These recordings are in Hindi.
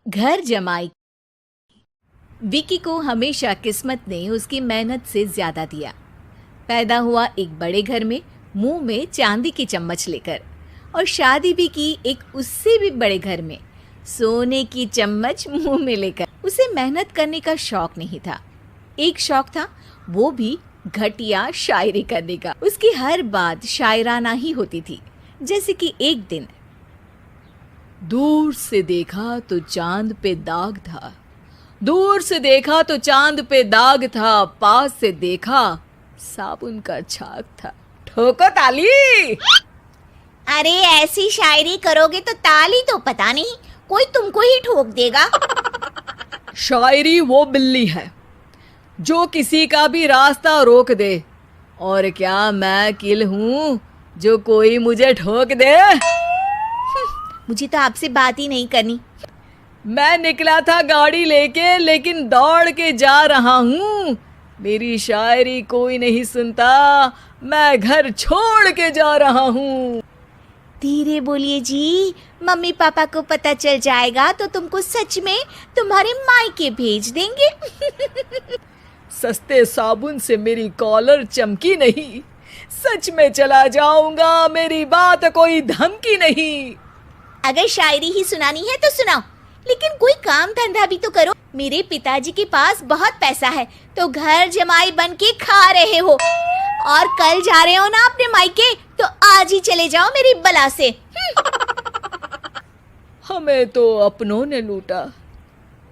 घर जमाई। विकी को हमेशा किस्मत ने उसकी मेहनत से ज्यादा दिया। पैदा हुआ एक बड़े घर में, मुंह में चांदी की चम्मच लेकर, और शादी भी की एक उससे भी बड़े घर में, सोने की चम्मच मुंह में लेकर। उसे मेहनत करने का शौक नहीं था। एक शौक था, वो भी घटिया शायरी करने का। उसकी हर बात शायराना ही होती थी। जैसे कि एक दिन, दूर से देखा तो चांद पे दाग था, दूर से देखा तो चांद पे दाग था, पास से देखा साबुन का छाग था। ठोको ताली। अरे ऐसी शायरी करोगे तो ताली तो पता नहीं, कोई तुमको ही ठोक देगा। शायरी वो बिल्ली है जो किसी का भी रास्ता रोक दे, और क्या मैं किल हूँ जो कोई मुझे ठोक दे। मुझे तो आपसे बात ही नहीं करनी। मैं निकला था गाड़ी लेके, लेकिन दौड़ के जा रहा हूँ। मेरी शायरी कोई नहीं सुनता, मैं घर छोड़ के जा रहा हूँ। धीरे बोलिए जी, मम्मी पापा को पता चल जाएगा तो तुमको सच में तुम्हारे मायके भेज देंगे। सस्ते साबुन से मेरी कॉलर चमकी नहीं, सच में चला जाऊंगा, मेरी बात कोई धमकी नहीं। अगर शायरी ही सुनानी है तो सुनाओ, लेकिन कोई काम धंधा भी तो करो। मेरे पिताजी के पास बहुत पैसा है, तो घर जमाई बन के खा रहे हो, और कल जा रहे हो ना अपने मायके, तो आज ही चले जाओ मेरी बला से। हमें तो अपनों ने लूटा,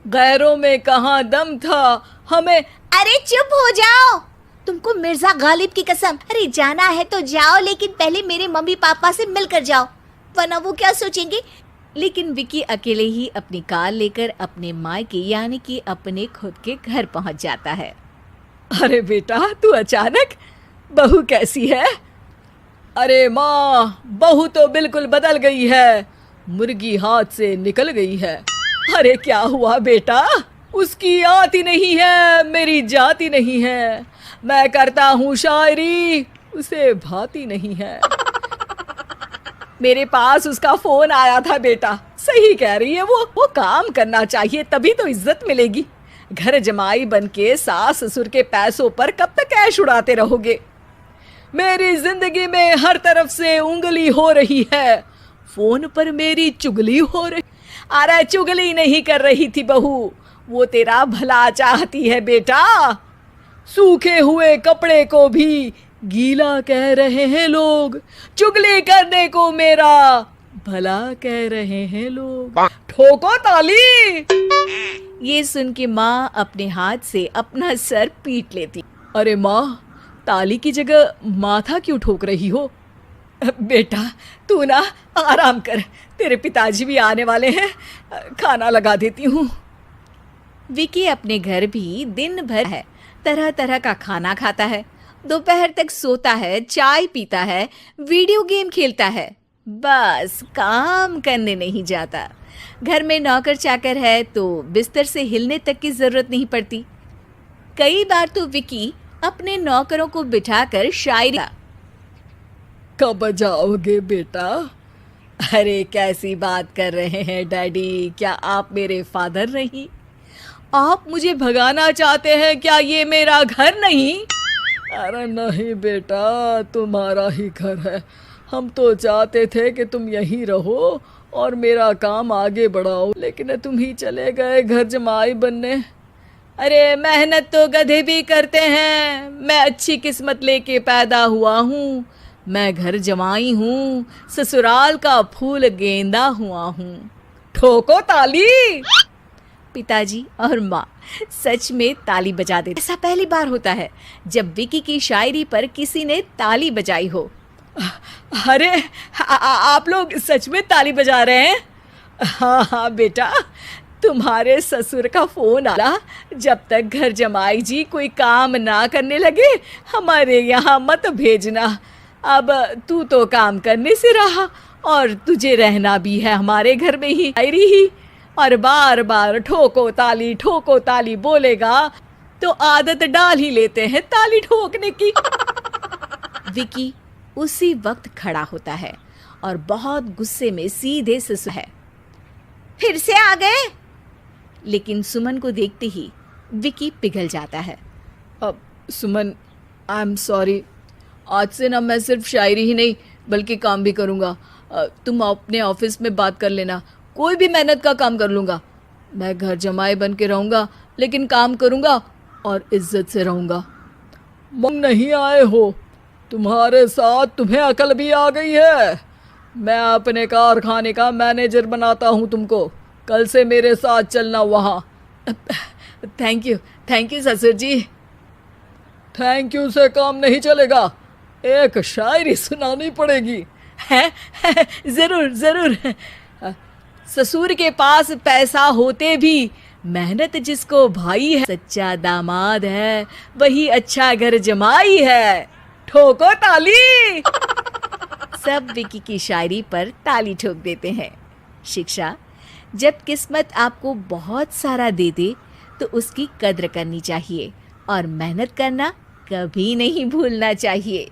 गैरों में कहाँ दम था हमें। अरे चुप हो जाओ, तुमको मिर्जा गालिब की कसम। अरे जाना है तो जाओ, लेकिन पहले मेरे मम्मी पापा से मिलकर जाओ, वरना वो क्या सोचेंगे। लेकिन विकी अकेले ही अपनी कार लेकर अपने मायके यानी कि अपने खुद के घर पहुंच जाता है। अरे बेटा, तू अचानक, बहू कैसी है? अरे माँ, बहू तो बिल्कुल बदल गई है, मुर्गी हाथ से निकल गई है। अरे क्या हुआ बेटा? उसकी आती नहीं है, मेरी जाती नहीं है। मैं करता हूँ शायरी, उसे भाती नहीं है। मेरे पास उसका फोन आया था बेटा, सही कह रही है वो काम करना चाहिए, तभी तो इज्जत मिलेगी। घर जमाई बनके सास ससुर के पैसों पर कब तक ऐश उड़ाते रहोगे? मेरी जिंदगी में हर तरफ से उंगली हो रही है, फोन पर मेरी चुगली हो रही। अरे चुगली नहीं कर रही थी बहू, वो तेरा भला चाहती है बेटा। सूखे हुए कपड़े को भी गीला कह रहे हैं लोग, चुगली करने को मेरा भला कह रहे हैं लोग। ठोको ताली। ये सुन के माँ अपने हाथ से अपना सर पीट लेती। अरे माँ, ताली की जगह माथा क्यों ठोक रही हो? बेटा तू ना आराम कर, तेरे पिताजी भी आने वाले हैं, खाना लगा देती हूँ। विकी अपने घर भी दिन भर है, तरह तरह का खाना खाता है, दोपहर तक सोता है, चाय पीता है, वीडियो गेम खेलता है, बस काम करने नहीं जाता। घर में नौकर चाकर है तो बिस्तर से हिलने तक की जरूरत नहीं पड़ती। कई बार तो विकी अपने नौकरों को बिठाकर शायरी। कब जाओगे बेटा? अरे कैसी बात कर रहे हैं डैडी, क्या आप मेरे फादर नहीं? आप मुझे भगाना चाहते हैं क्या? ये मेरा घर नहीं। अरे नहीं बेटा, तुम्हारा ही घर है। हम तो चाहते थे कि तुम यहीं रहो और मेरा काम आगे बढ़ाओ, लेकिन तुम ही चले गए घर जमाई बनने। अरे मेहनत तो गधे भी करते हैं, मैं अच्छी किस्मत लेके पैदा हुआ हूँ, मैं घर जमाई हूँ, ससुराल का फूल गेंदा हुआ हूँ। ठोको ताली। पिताजी और माँ सच में ताली बजा देते। ऐसा पहली बार होता है जब विकी की शायरी पर किसी ने ताली बजाई हो। अरे आप लोग सच में ताली बजा रहे हैं? हाँ हाँ बेटा, तुम्हारे ससुर का फोन आया, जब तक घर जमाई जी कोई काम ना करने लगे हमारे यहाँ मत भेजना। अब तू तो काम करने से रहा और तुझे रहना भी है हमारे घर में ही शायरी ही, और बार बार ठोको ताली बोलेगा तो आदत डाल ही लेते हैं ताली ठोकने की। विकी उसी वक्त खड़ा होता है और बहुत गुस्से में सीधे ससुर है। फिर से आ गए? लेकिन सुमन को देखते ही विकी पिघल जाता है। अब सुमन, आई एम सॉरी, आज से ना मैं सिर्फ शायरी ही नहीं बल्कि काम भी करूँगा। तुम अपने ऑफिस में बात कर लेना, कोई भी मेहनत का काम कर लूँगा। मैं घर जमाए बन के रहूँगा लेकिन काम करूँगा और इज्जत से रहूँगा। तुम नहीं आए हो, तुम्हारे साथ तुम्हें अकल भी आ गई है। मैं अपने कारखाने का मैनेजर बनाता हूँ तुमको, कल से मेरे साथ चलना वहाँ। थैंक यू ससुर जी। थैंक यू से काम नहीं चलेगा, एक शायरी सुनानी पड़ेगी। है ज़रूर ज़रूर। ससुर के पास पैसा होते भी मेहनत जिसको भाई है, सच्चा दामाद है वही अच्छा घर जमाई है। ठोको ताली। सब विकी की शायरी पर ताली ठोक देते हैं। शिक्षा, जब किस्मत आपको बहुत सारा दे दे तो उसकी कद्र करनी चाहिए और मेहनत करना कभी नहीं भूलना चाहिए।